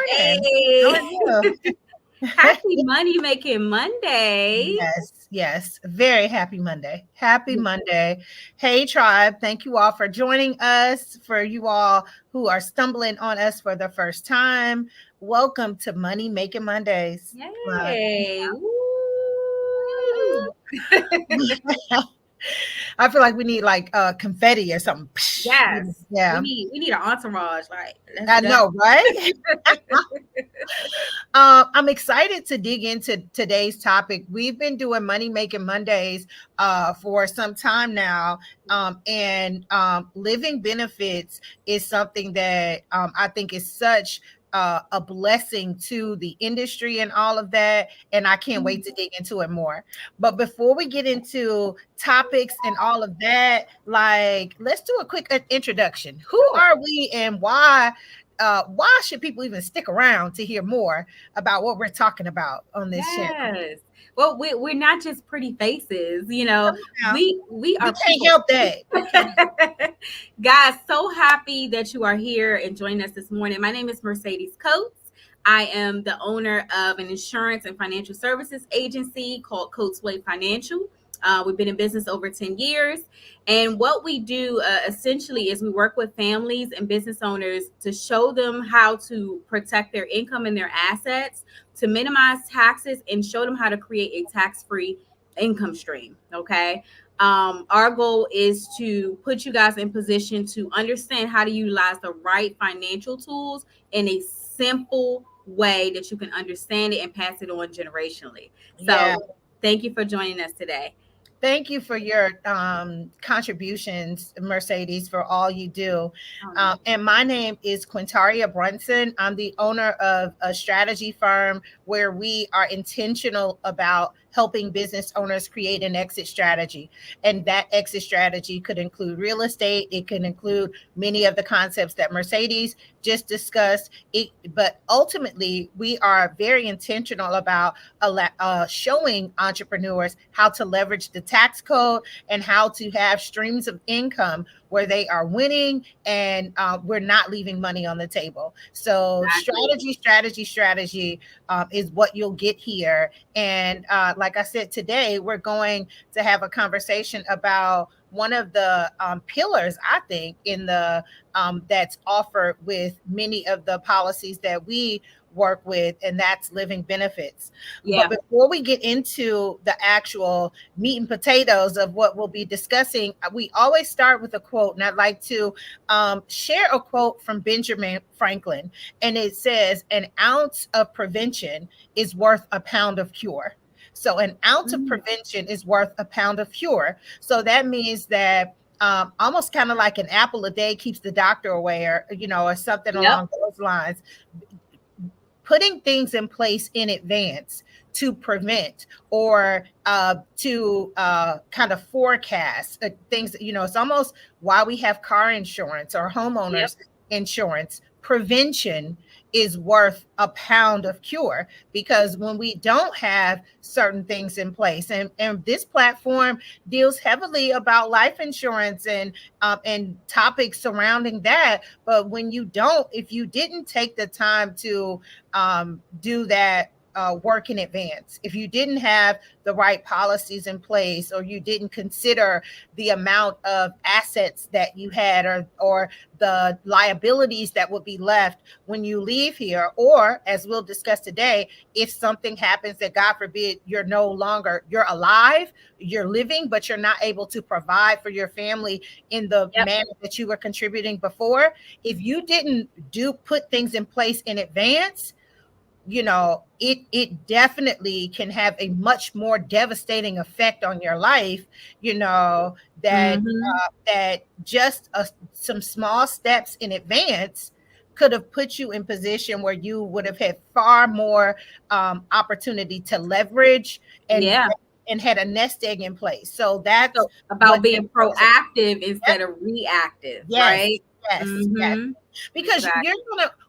morning. How are Hey, you? happy money making Monday. Yes. Very happy Monday. Happy Monday. Hey, tribe. Thank you all for joining us. For you all who are stumbling on us for the first time, welcome to Money Making Mondays. Yay. Woo. I feel like we need like confetti or something. Yes. We Yeah, need an entourage. Like, let's I go. know, right? I'm excited to dig into today's topic. We've been doing Money Making Mondays for some time now, and living benefits is something that I think is such a blessing to the industry and all of that. And I can't wait to dig into it more. But before we get into topics and all of that, like, let's do a quick introduction. Who Sure. are we and why should people even stick around to hear more about what we're talking about on this channel? Yes. Well, we're not just pretty faces, Come on now. we We are can't people. help that. We can't help. Guys, so happy that you are here and joining us this morning. My name is Mercedes Coates. I am the owner of an insurance and financial services agency called Coates Way Financial. We've been in business over 10 years. And what we do essentially is we work with families and business owners to show them how to protect their income and their assets, to minimize taxes, and show them how to create a tax-free income stream. Okay. Our goal is to put you guys in position to understand how to utilize the right financial tools in a simple way that you can understand it and pass it on generationally. Yeah. So thank you for joining us today. Thank you for your contributions, Mercedes, for all you do. And my name is Quintaria Brunson. I'm the owner of a strategy firm where we are intentional about helping business owners create an exit strategy. And that exit strategy could include real estate, it could include many of the concepts that Mercedes just discussed. But ultimately, we are very intentional about showing entrepreneurs how to leverage the tax code and how to have streams of income where they are winning and we're not leaving money on the table. So Exactly. strategy is what you'll get here. And like I said, today we're going to have a conversation about one of the pillars, I think, in the that's offered with many of the policies that we work with, and that's living benefits. But Yeah. before we get into the actual meat and potatoes of what we'll be discussing, we always start with a quote, and I'd like to share a quote from Benjamin Franklin, and it says, "An ounce of prevention is worth a pound of cure." So an ounce of Mm. prevention is worth a pound of cure. So that means that almost kind of like an apple a day keeps the doctor away, or or something Yep. along those lines. Putting things in place in advance to prevent or to kind of forecast things. It's almost why we have car insurance or Yep. homeowners insurance. Prevention is worth a pound of cure, because when we don't have certain things in place, and this platform deals heavily about life insurance and topics surrounding that. But when you don't, if you didn't take the time to do that work in advance, if you didn't have the right policies in place, or you didn't consider the amount of assets that you had, or the liabilities that would be left when you leave here, or as we'll discuss today, if something happens that, God forbid, you're alive, you're living, but you're not able to provide for your family in the Yep. manner that you were contributing before. If you didn't put things in place in advance, it definitely can have a much more devastating effect on your life, that Hmm. just some small steps in advance could have put you in position where you would have had far more opportunity to leverage and Yeah. had a nest egg in place. So that's So about what that being conversation. proactive instead of reactive, Yes, right? yes. Mm-hmm. Because Exactly.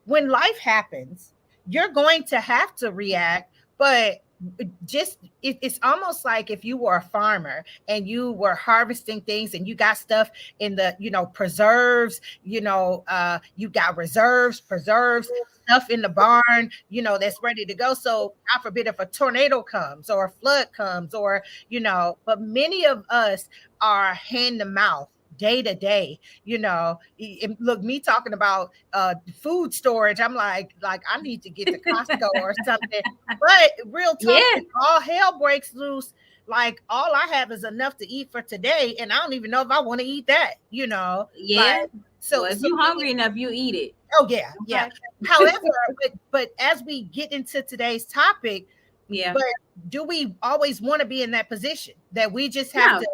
when life happens, you're going to have to react, but it's almost like if you were a farmer and you were harvesting things and you got stuff in the preserves, you got reserves, preserves, stuff in the barn, that's ready to go. So God forbid if a tornado comes or a flood comes, or but many of us are hand to mouth, day to day. Look, me talking about food storage, I'm like I need to get to Costco or something. But real talk, Yeah. if all hell breaks loose, like all I have is enough to eat for today, and I don't even know if I want to eat that. Yeah. Like so. Well, if So you hungry enough, you eat it. oh yeah, yeah. Okay. However, but as we get into today's topic, Yeah. but do we always want to be in that position that we just have No. to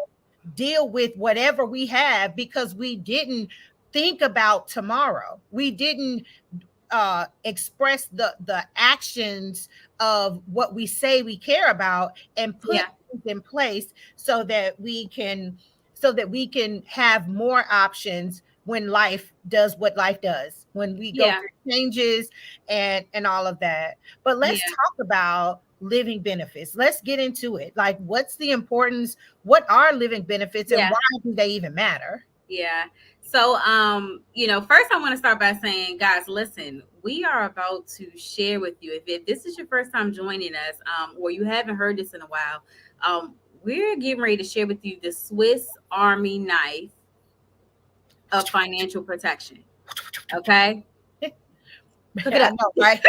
deal with whatever we have because we didn't think about tomorrow? We didn't express the actions of what we say we care about and put Yeah. things in place so that we can have more options when life does what life does, when we go Yeah. through changes and all of that. But let's Yeah. talk about living benefits. Let's get into it. Like, what's the importance? What are living benefits, and Yeah. why do they even matter? Yeah. So, first I want to start by saying, guys, listen, we are about to share with you. If this is your first time joining us, or you haven't heard this in a while, we're getting ready to share with you the Swiss Army knife of financial protection. Okay. Look it I up. know, right?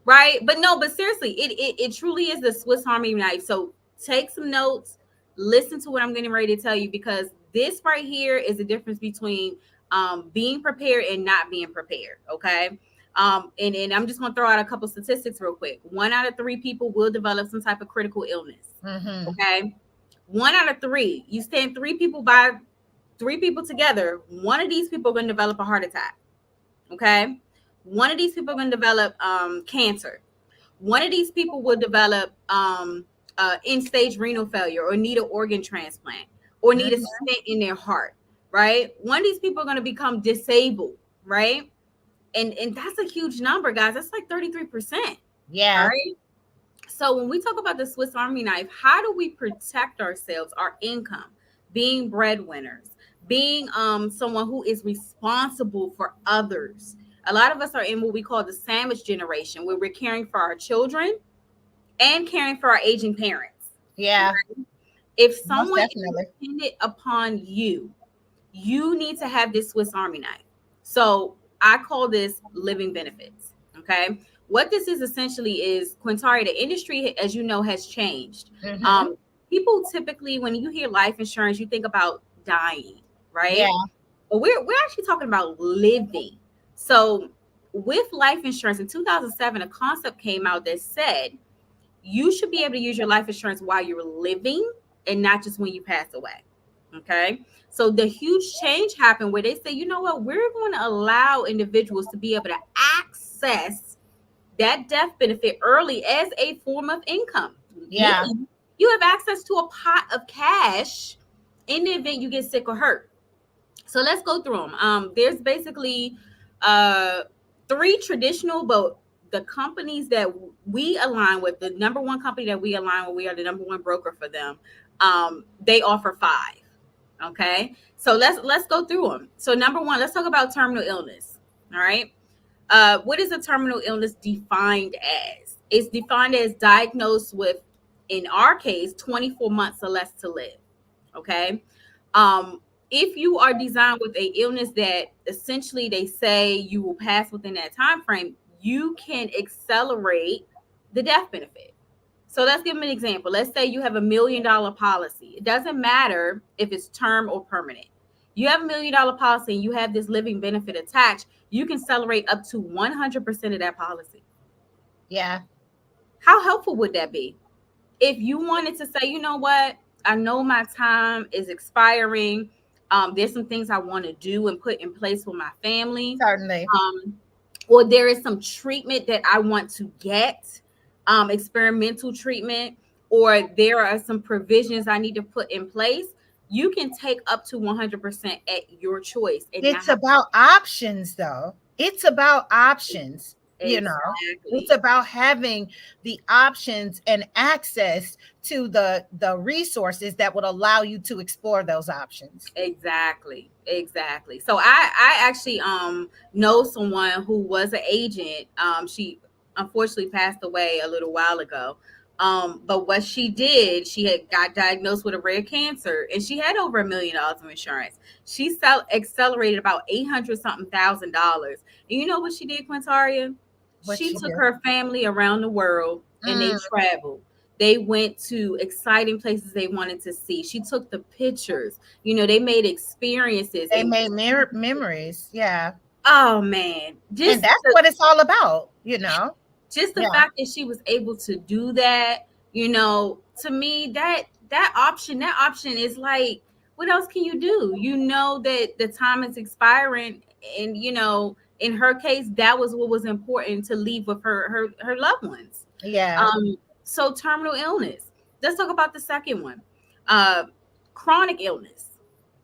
Right. But seriously, it truly is the Swiss Army knife. So take some notes, listen to what I'm getting ready to tell you, because this right here is the difference between being prepared and not being prepared. Okay. And I'm just going to throw out a couple statistics real quick. 1 out of 3 people will develop some type of critical illness. Mm-hmm. Okay. 1 out of 3, you stand 3 people together. One of these people are going to develop a heart attack. Okay. One of these people are going to develop cancer. One of these people will develop end-stage renal failure, or need an organ transplant, or need a stent in their heart, right? One of these people are going to become disabled, right? And that's a huge number, guys. That's like 33%. Yeah. All right. So when we talk about the Swiss Army knife, how do we protect ourselves, our income, being breadwinners, being someone who is responsible for others? A lot of us are in what we call the sandwich generation, where we're caring for our children and caring for our aging parents. Yeah. Right? If someone is definitely. dependent upon you, you need to have this Swiss Army knife. So I call this living benefits. Okay. What this is essentially is, Quintari, the industry, as you know, has changed. Mhm. People typically, when you hear life insurance, you think about dying, right? Yeah. But we're actually talking about living. So with life insurance in 2007, a concept came out that said you should be able to use your life insurance while you're living and not just when you pass away. Okay. So the huge change happened where they say, you know what, we're going to allow individuals to be able to access that death benefit early as a form of income. Yeah. Meaning you have access to a pot of cash in the event you get sick or hurt. So let's go through them. There's basically 3 traditional, but the companies that we align with, the number one company that we align with, we are the number one broker for them. They offer 5. Okay. So let's go through them. So number 1, let's talk about terminal illness. All right. What is a terminal illness defined as? It's defined as diagnosed with, in our case, 24 months or less to live. Okay. If you are designed with a illness that essentially they say you will pass within that time frame, you can accelerate the death benefit. So let's give them an example. Let's say you have $1 million policy. It doesn't matter if it's term or permanent. You have $1 million policy and you have this living benefit attached, you can accelerate up to 100% of that policy. Yeah. How helpful would that be? If you wanted to say, you know what, I know my time is expiring. There's some things I want to do and put in place for my family. Certainly. Or there is some treatment that I want to get, experimental treatment, or there are some provisions I need to put in place. You can take up to 100% at your choice. And It's about options, though. It's about options. You know, it's Exactly. about having the options and access to the resources that would allow you to explore those options. Exactly. So I actually know someone who was an agent. She unfortunately passed away a little while ago. But what she did, she had got diagnosed with a rare cancer, and she had over $1 million of insurance. She accelerated about 800 something $1,000. And you know what she did, Quintaria? What She you took do. her family around the world and they Mm, traveled. They went to exciting places they wanted to see. She took the pictures. They made experiences. they And made memories. Yeah. oh man, And just that's the, what it's all about, you know? just the Yeah. fact that she was able to do that, to me, that option is like, what else can you do? You know that the time is expiring, and in her case, that was what was important, to leave with her loved ones. Yeah. So terminal illness. Let's talk about the second one. Uh, Chronic illness.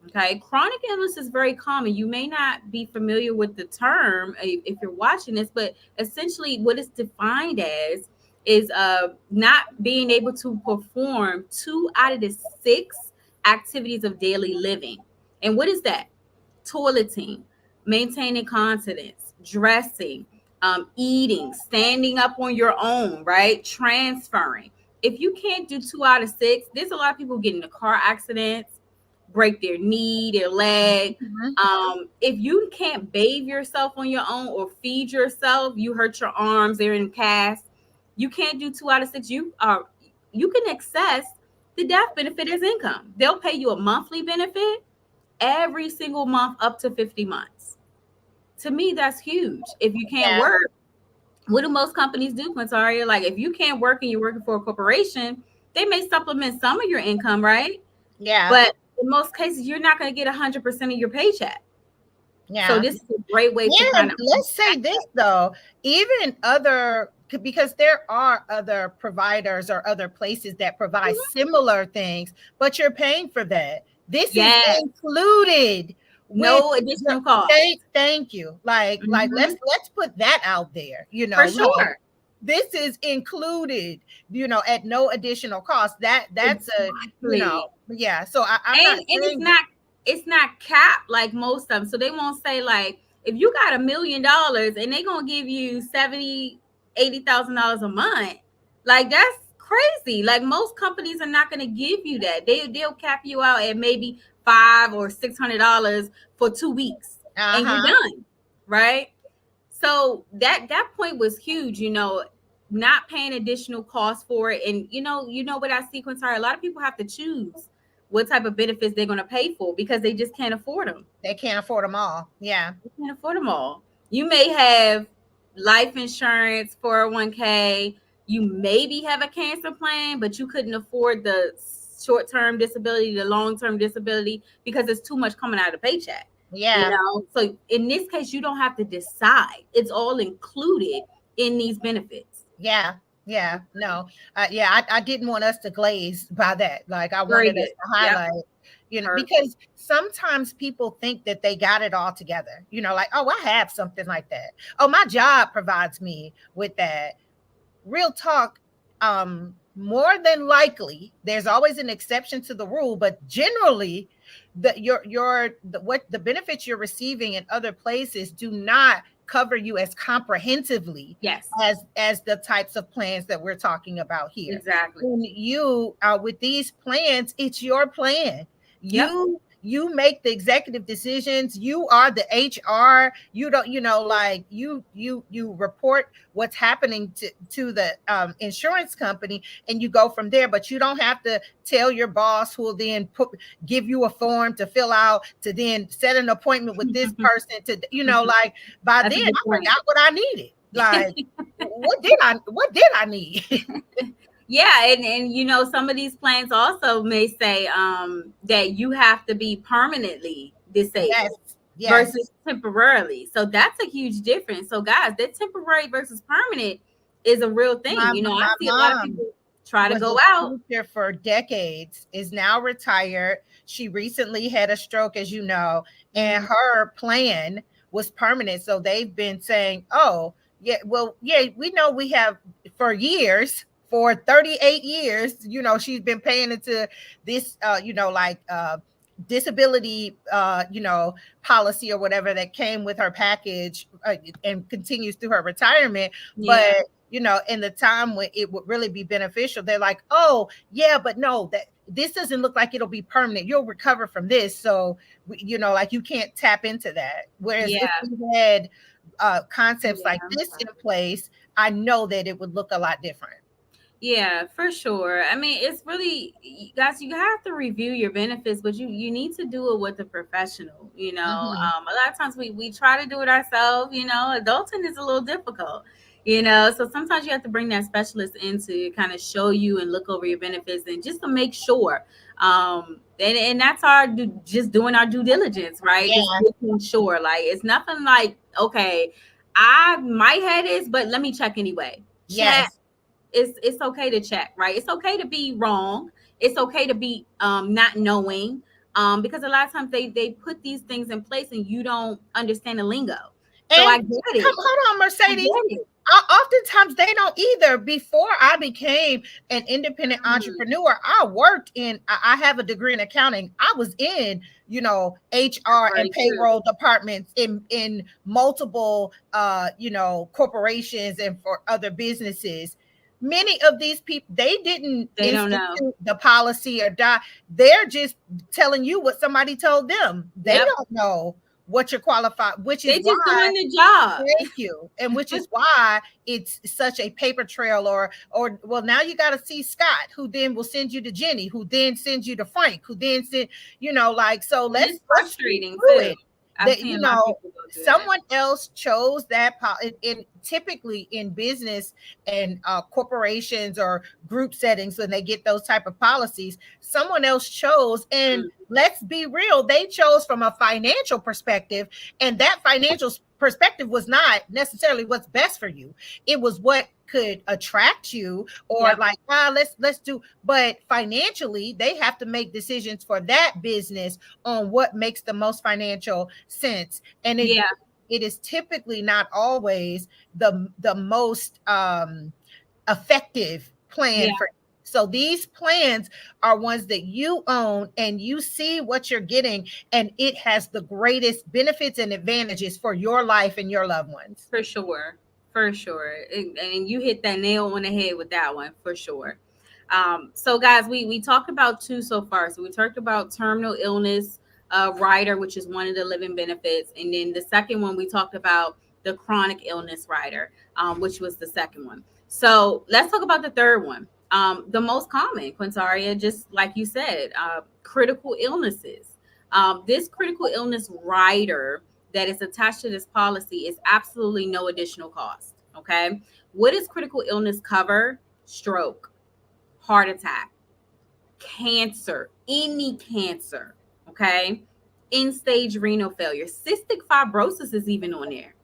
Okay, chronic illness is very common. You may not be familiar with the term if you're watching this, but essentially, what it's defined as is not being able to perform 2 out of the 6 activities of daily living. And what is that? Toileting, maintaining continence, dressing, eating, standing up on your own, right? Transferring. If you can't do 2 out of 6, there's a lot of people getting into car accidents, break their knee, their leg. Mhm. If you can't bathe yourself on your own or feed yourself, you hurt your arms, they're in cast. You can't do 2 out of 6. You can access the death benefit as income. They'll pay you a monthly benefit every single month up to 50 months. To me, that's huge. If you can't Yeah. work, what do most companies do, Quintaria? Like, if you can't work and you're working for a corporation, they may supplement some of your income, right? Yeah. But in most cases, you're not going to get 100% of your paycheck. So Yeah. this is a great way to kind And of let's say this though, even because there are other providers or other places that provide similar things, but you're paying for that. This is yes, included with no your additional cost. thank you. Like Mhm. let's put that out there, For like sure. this is included, at no additional cost. That's Exactly. yeah. So I'm not And it's saying that. not capped like most of them. So they won't say, like, if you got $1 million and they gonna give you 70, $80,000 a month, like, that's crazy. Like, most companies are not gonna give you that. They'll cap you out at maybe $500 or $600 for 2 weeks, and you're Uh-huh. done, right? So that point was huge, not paying additional costs for it. And what I see, Quintara, a lot of people have to choose what type of benefits they're going to pay for because they just can't afford them. They can't afford them all. Yeah. They can't afford them all. You may have life insurance, 401k. You maybe have a cancer plan, but you couldn't afford the short-term disability, the long-term disability, because it's too much coming out of the paycheck. Yeah. So in this case, you don't have to decide. It's all included in these benefits. Yeah. Yeah. No. Yeah. I didn't want us to glaze by that. Like I Very wanted us good. to Yep. highlight, Perfect. because sometimes people think that they got it all together. Like, oh, I have something like that. Oh, my job provides me with that. Real talk. More than likely, there's always an exception to the rule, but generally, what the benefits you're receiving in other places do not cover you as comprehensively Yes. as the types of plans that we're talking about here. Exactly. When you with these plans, it's your plan. Yep. You make the executive decisions. You are the HR. You don't, like you report what's happening to the insurance company, and you go from there. But you don't have to tell your boss, who will then give you a form to fill out, to then set an appointment with this person to, like by That's a then good I point. forgot what I needed. Like what did I need? Yeah, and some of these plans also may say that you have to be permanently disabled Yes. versus temporarily. So that's a huge difference. So guys, that temporary versus permanent is a real thing. My I see a lot of mom people try to was go a out. teacher for decades, is now retired. She recently had a stroke, and her plan was permanent. So they've been saying, oh, Yeah, well, yeah, we know we have for years, for 38 years, she's been paying into this, disability, policy or whatever that came with her package, and continues through her retirement. Yeah. But, in the time when it would really be beneficial, they're like, oh, yeah, but no, that this doesn't look like it'll be permanent. You'll recover from this. So, like you can't tap into that. Whereas if Yeah. we had concepts like Yeah. this in place, I know that it would look a lot different. Yeah, for sure. I mean, it's really, guys, you have to review your benefits, but you need to do it with a professional. Mhm. A lot of times we try to do it ourselves. Adulting is a little difficult. So sometimes you have to bring that specialist in to kind of show you and look over your benefits and just to make sure. And that's just doing our due diligence, right? Just Yeah. making sure. Like, it's nothing like, okay, my head is, but let me check anyway. Check. Yes. It's okay to check, right? It's okay to be wrong. It's okay to be not knowing, because a lot of times they put these things in place and you don't understand the lingo. So I And get come, it. hold on, I Mercedes. get it. Oftentimes they don't either. Before I became an independent entrepreneur, I worked I have a degree in accounting. I was in, HR and payroll departments in multiple, corporations and for other businesses. Many of these people, they don't know the policy or die. They're just telling you what somebody told them. They don't know what you're qualified, which is just doing the job. Thank you. And which is why it's such a paper trail, or well, now you got to see Scott, who then will send you to Jenny, who then sends you to Frank, who then send, so it's frustrating too. That, someone else chose that, and typically in business and corporations or group settings, when they get those type of policies, someone else chose. And let's be real, they chose from a financial perspective, and that financial perspective was not necessarily what's best for you. It was what could attract you, or let's do. But financially, they have to make decisions for that business on what makes the most financial sense. And it is typically not always the most effective plan for. So these plans are ones that you own and you see what you're getting, and it has the greatest benefits and advantages for your life and your loved ones. For sure. And you hit that nail on the head with that one, for sure. So guys, we talked about two so far. So we talked about terminal illness rider, which is one of the living benefits. And then the second one, we talked about the chronic illness rider, which was the second one. So let's talk about the third one. The most common, Quintaria, just like you said, critical illnesses. This critical illness rider that is attached to this policy is absolutely no additional cost. Okay. What does critical illness cover? Stroke, heart attack, cancer, any cancer. Okay. End-stage renal failure, cystic fibrosis is even on there.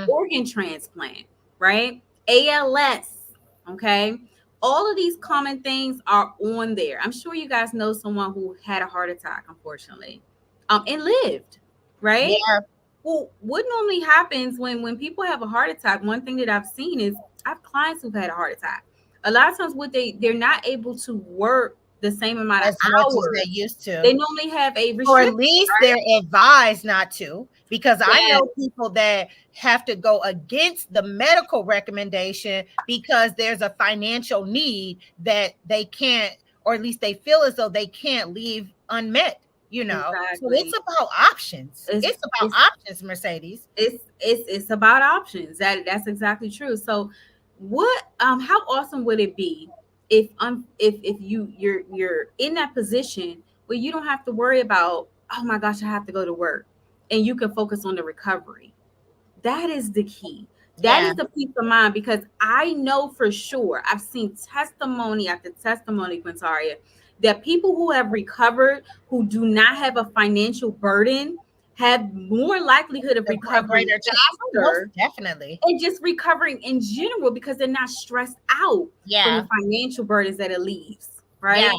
Organ transplant, right? ALS. Okay. All of these common things are on there. I'm sure you guys know someone who had a heart attack, unfortunately, and lived, right? Yeah. Well, what normally happens when people have a heart attack, one thing that I've seen is I have clients who've had a heart attack. A lot of times they're not able to work the same amount of hours as they used to. They normally have a restriction, or at least they're advised not to, because I know people that have to go against the medical recommendation because there's a financial need that they can't, or at least they feel as though they can't leave unmet. Exactly. So it's about options. It's about options, Mercedes. It's about options. That's exactly true. So what how awesome would it be if you're in that position where you don't have to worry about, oh my gosh, I have to go to work, and you can focus on the recovery. That is the key. That is the peace of mind, because I know for sure, I've seen testimony after testimony, Quintaria, that people who have recovered, who do not have a financial burden, have more likelihood of recovering faster. Definitely. And just recovering in general, because they're not stressed out from the financial burdens that it leaves, right?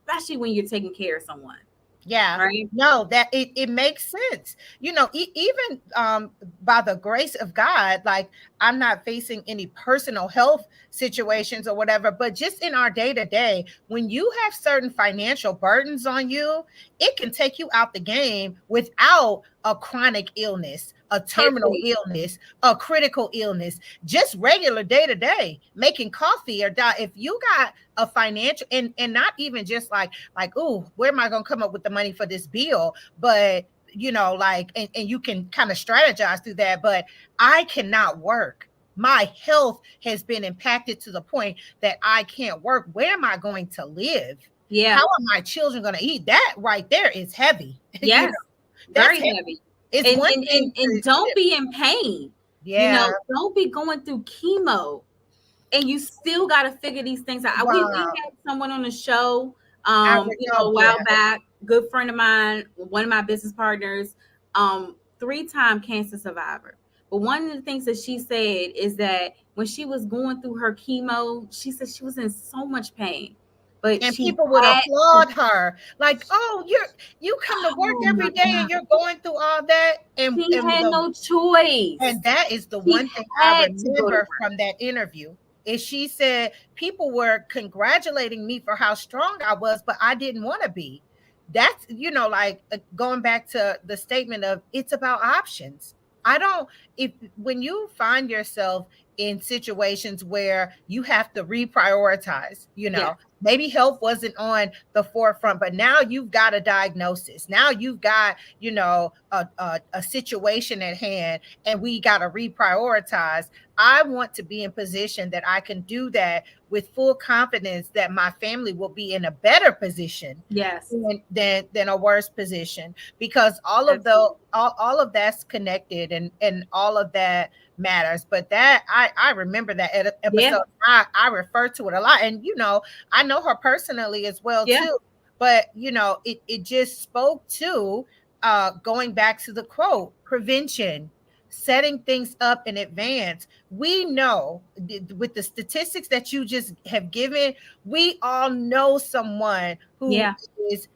Especially when you're taking care of someone. Yeah, right? no, that it makes sense. Even by the grace of God, like I'm not facing any personal health situations or whatever, but just in our day to day, when you have certain financial burdens on you, it can take you out the game without a chronic illness, a terminal Heavy. illness, a critical illness, just regular day to day, making coffee or die. If you got a financial and not even just like, oh, where am I going to come up with the money for this bill? But like, and you can kind of strategize through that. But I cannot work. My health has been impacted to the point that I can't work. Where am I going to live? Yeah. How are my children going to eat? That right there is heavy. Yes. That's Very heavy. heavy. It's And, one and thing and and don't be in pain. yeah. Don't be going through chemo and you still got to figure these things out. We Wow. had someone on the show, I a yeah. while back, good friend of mine, one of my business partners, 3-time cancer survivor. But one of the things that she said is that when she was going through her chemo, she said she was in so much pain, but And she people would had to, applaud her, like, "Oh, you come to work oh my every day and God, you're going through all that." And she and had the no choice. and that is the She one thing I had to go to remember work. from that interview. Is she said people were congratulating me for how strong I was, but I didn't want to be. That's like going back to the statement of it's about options. I don't if when you find yourself in situations where you have to reprioritize, Yeah, maybe health wasn't on the forefront, but now you've got a diagnosis. Now you've got, a situation at hand, and we got to reprioritize. I want to be in position that I can do that with full confidence that my family will be in a better position yes, than a worse position, because all of absolutely. all of that's connected, and all of that matters. But that I remember that Yeah, episode. I refer to it a lot, and I know her personally as well yeah, too. But it just spoke to going back to the quote, prevention, setting things up in advance. We know with the statistics that you just have given, we all know someone yeah,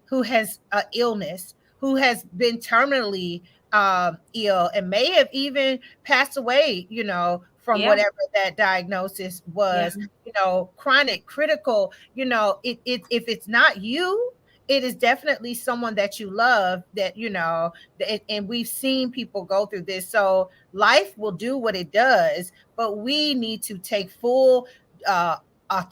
who has an illness, who has been terminally ill, and may have even passed away, from yeah, whatever that diagnosis yeah. was, chronic, critical, if it's not you, it is definitely someone that you love, that, and we've seen people go through this. So life will do what it does, but we need to take full uh,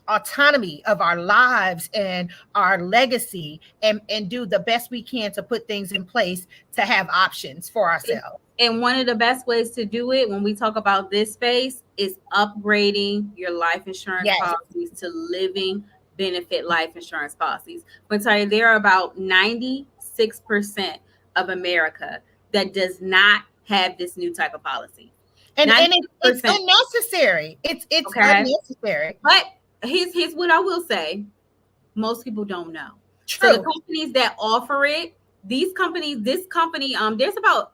autonomy of our lives and our legacy, and do the best we can to put things in place to have options for ourselves. And one of the best ways to do it when we talk about this space is upgrading your life insurance Yes. policies to living benefit life insurance policies. But sorry, there are about 96% of America that does not have this new type of policy. And it's 96%. unnecessary. It's Okay. unnecessary. But here's what I will say. Most people don't know. So the True. companies that offer it, this company, there's about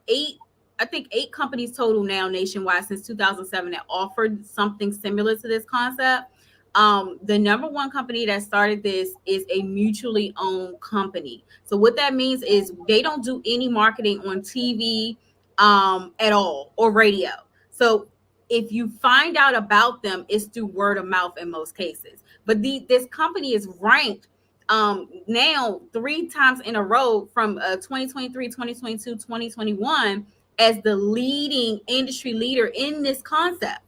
I think 8 companies total now nationwide since 2007 that offered something similar to this concept. The number one company that started this is a mutually owned company. So what that means is they don't do any marketing on TV at all, or radio. So if you find out about them, it's through word of mouth in most cases. But this company is ranked now 3 times in a row from 2023, 2022, 2021 as the leading industry leader in this concept.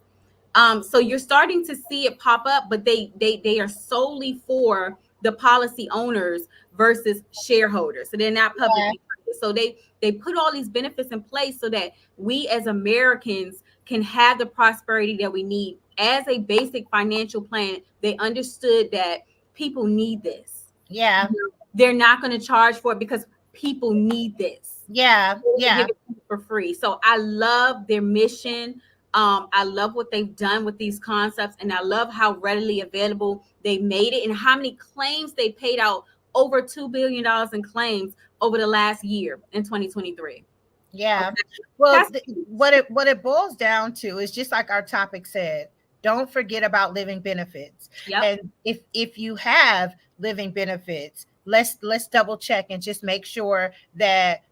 So you're starting to see it pop up, but they are solely for the policy owners versus shareholders. So they're not publicly traded. So they put all these benefits in place so that we as Americans can have the prosperity that we need. As a basic financial plan, they understood that people need this. Yeah. They're not going to charge for it because people need this. Yeah. Yeah. Give it for free. So I love their mission. I love what they've done with these concepts, and I love how readily available they made it, and how many claims they paid out. Over $2 billion in claims over the last year in 2023. Yeah. Okay. Well, what it boils down to is just like our topic said, don't forget about living benefits. Yep. And if you have living benefits, let's double check and just make sure that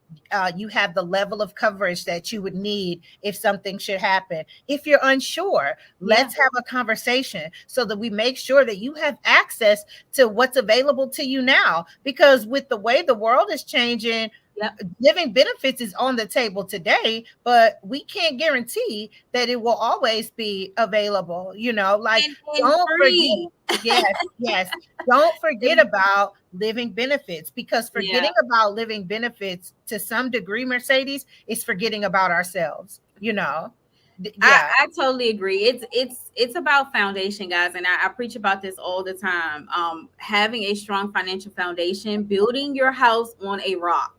you have the level of coverage that you would need if something should happen. If you're unsure, let's have a conversation so that we make sure that you have access to what's available to you now. Because with the way the world is changing, living benefits is on the table today, but we can't guarantee that it will always be available. Like, don't free. forget. Yes. Don't forget about living benefits, because forgetting about living benefits to some degree, Mercedes, is forgetting about ourselves. I totally agree. It's about foundation, guys, and I preach about this all the time. Having a strong financial foundation, building your house on a rock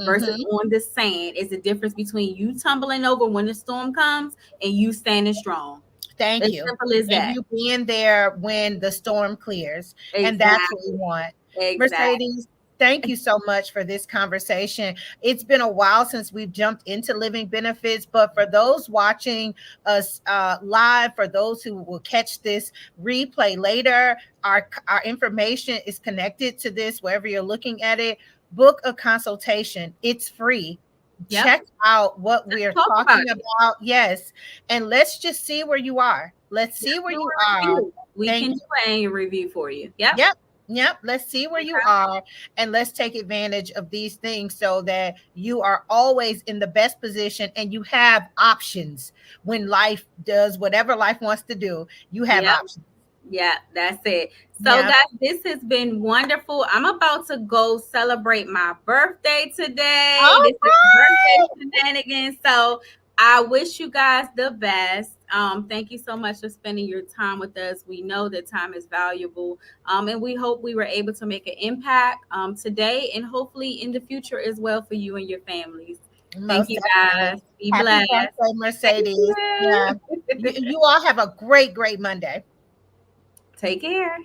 versus on the sand, is the difference between you tumbling over when the storm comes and you standing strong. Thank you. Simple as that. And you being there when the storm clears. Exactly. And that's what we want. Exactly. Mercedes, thank you so much for this conversation. It's been a while since we've jumped into living benefits, but for those watching us live, for those who will catch this replay later, our information is connected to this wherever you're looking at it. Book a consultation. It's free. Check out what we're talking about. Yes. And let's just see where you are. Let's see where you are. We can do a review for you. Yep. Let's see where you are, and let's take advantage of these things so that you are always in the best position and you have options when life does whatever life wants to do. You have options. Yeah, that's it. So guys, this has been wonderful. I'm about to go celebrate my birthday today. This is birthday shenanigans. So I wish you guys the best. Thank you so much for spending your time with us. We know that time is valuable. And we hope we were able to make an impact today and hopefully in the future as well for you and your families. Thank you guys. Be blessed. Happy birthday, Mercedes. You all have a great Monday. Take care.